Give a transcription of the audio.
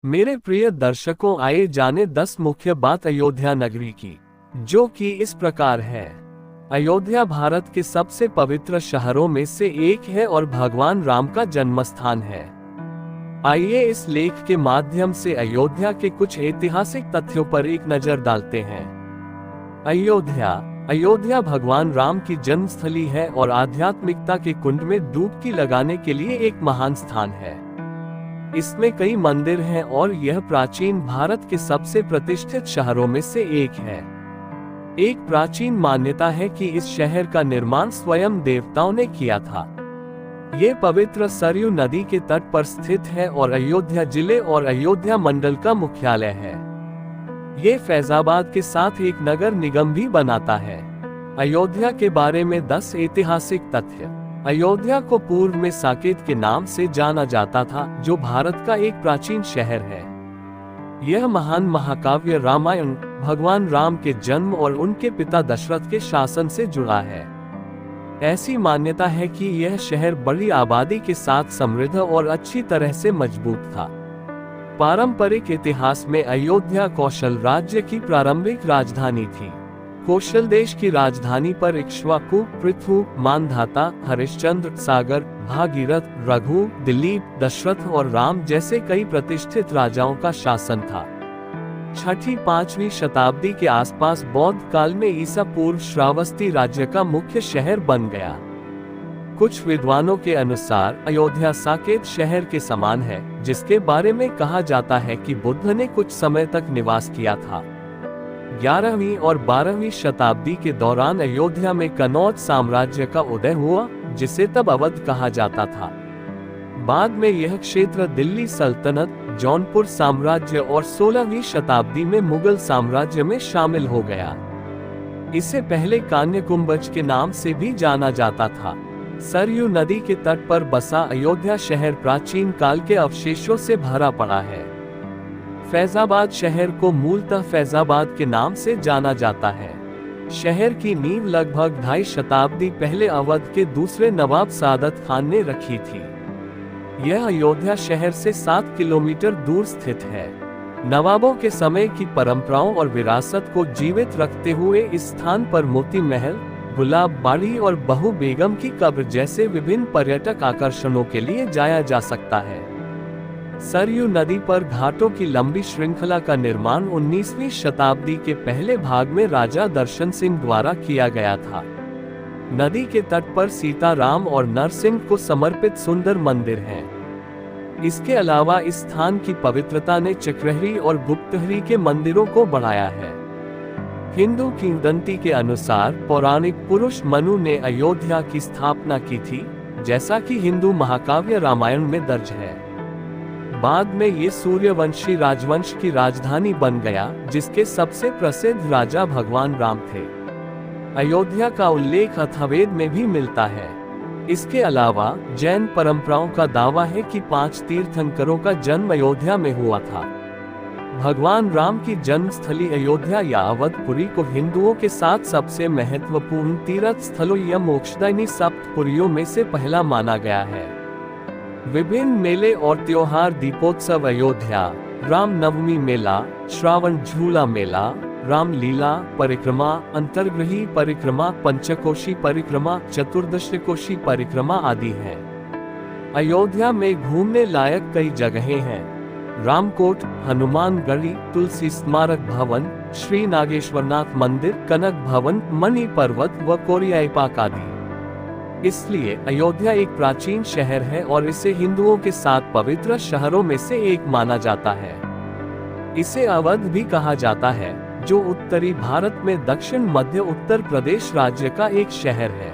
मेरे प्रिय दर्शकों, आइए जाने 10 मुख्य बात अयोध्या नगरी की, जो कि इस प्रकार है। अयोध्या भारत के सबसे पवित्र शहरों में से एक है और भगवान राम का जन्मस्थान है। आइए इस लेख के माध्यम से अयोध्या के कुछ ऐतिहासिक तथ्यों पर एक नजर डालते हैं। अयोध्या भगवान राम की जन्मस्थली है और आध्यात्मिकता के कुंड में डुबकी लगाने के लिए एक महान स्थान है। इसमें कई मंदिर हैं और यह प्राचीन भारत के सबसे प्रतिष्ठित शहरों में से एक है। एक प्राचीन मान्यता है कि इस शहर का निर्माण स्वयं देवताओं ने किया था। ये पवित्र सरयू नदी के तट पर स्थित है और अयोध्या जिले और अयोध्या मंडल का मुख्यालय है। ये फैजाबाद के साथ एक नगर निगम भी बनाता है। अयोध्या के बारे में 10 ऐतिहासिक तथ्य। अयोध्या को पूर्व में साकेत के नाम से जाना जाता था, जो भारत का एक प्राचीन शहर है। यह महान महाकाव्य रामायण भगवान राम के जन्म और उनके पिता दशरथ के शासन से जुड़ा है। ऐसी मान्यता है कि यह शहर बड़ी आबादी के साथ समृद्ध और अच्छी तरह से मजबूत था। पारंपरिक इतिहास में अयोध्या कौशल राज्य की प्रारंभिक राजधानी थी। कौशल देश की राजधानी पर इक्ष्वाकु, पृथु, मानधाता, हरिश्चंद्र, सागर, भागीरथ, रघु, दिलीप, दशरथ और राम जैसे कई प्रतिष्ठित राजाओं का शासन था। 6वीं-5वीं शताब्दी के आसपास बौद्ध काल में ईसा पूर्व श्रावस्ती राज्य का मुख्य शहर बन गया। कुछ विद्वानों के अनुसार अयोध्या साकेत शहर के समान है, जिसके बारे में कहा जाता है कि बुद्ध ने कुछ समय तक निवास किया था। 11वीं और 12वीं शताब्दी के दौरान अयोध्या में कनौज साम्राज्य का उदय हुआ, जिसे तब अवध कहा जाता था। बाद में यह क्षेत्र दिल्ली सल्तनत, जौनपुर साम्राज्य और 16वीं शताब्दी में मुगल साम्राज्य में शामिल हो गया। इसे पहले कान्यकुंभज के नाम से भी जाना जाता था। सरयू नदी के तट पर बसा अयोध्या शहर प्राचीन काल के अवशेषों से भरा पड़ा है। फैजाबाद शहर को मूलतः फैजाबाद के नाम से जाना जाता है। शहर की नींव लगभग 2.5 शताब्दी पहले अवध के दूसरे नवाब सादत खान ने रखी थी। यह अयोध्या शहर से 7 किलोमीटर दूर स्थित है। नवाबों के समय की परंपराओं और विरासत को जीवित रखते हुए इस स्थान पर मोती महल, गुलाब बाड़ी और बहू बेगम की कब्र जैसे विभिन्न पर्यटक आकर्षणों के लिए जाया जा सकता है। सरयू नदी पर घाटों की लंबी श्रृंखला का निर्माण 19वीं शताब्दी के पहले भाग में राजा दर्शन सिंह द्वारा किया गया था। नदी के तट पर सीता राम और नरसिंह को समर्पित सुंदर मंदिर हैं। इसके अलावा इस स्थान की पवित्रता ने चक्रहरी और गुप्तहरी के मंदिरों को बढ़ाया है। हिंदू किंवदंती के अनुसार पौराणिक पुरुष मनु ने अयोध्या की स्थापना की थी, जैसा कि हिंदू महाकाव्य रामायण में दर्ज है। बाद में ये सूर्यवंशी राजवंश की राजधानी बन गया, जिसके सबसे प्रसिद्ध राजा भगवान राम थे। अयोध्या का उल्लेख अथर्ववेद में भी मिलता है। इसके अलावा जैन परंपराओं का दावा है कि 5 तीर्थंकरों का जन्म अयोध्या में हुआ था। भगवान राम की जन्मस्थली अयोध्या या अवधपुरी को हिंदुओं के साथ सबसे महत्वपूर्ण तीर्थ स्थलों या मोक्षदायिनी सप्तपुरियों में से पहला माना गया है। विभिन्न मेले और त्योहार, दीपोत्सव अयोध्या, राम नवमी मेला, श्रावण झूला मेला, रामलीला परिक्रमा, अंतर्ग्रही परिक्रमा, पंचकोशी परिक्रमा, चतुर्दशकोशी परिक्रमा आदि हैं। अयोध्या में घूमने लायक कई जगहें हैं। रामकोट, हनुमानगढ़ी, तुलसी स्मारक भवन, श्री नागेश्वरनाथ मंदिर, कनक भवन, मणि पर्वत व कोरियाई पाक आदि। इसलिए अयोध्या एक प्राचीन शहर है और इसे हिंदुओं के 7 पवित्र शहरों में से एक माना जाता है। इसे अवध भी कहा जाता है, जो उत्तरी भारत में दक्षिण मध्य उत्तर प्रदेश राज्य का एक शहर है।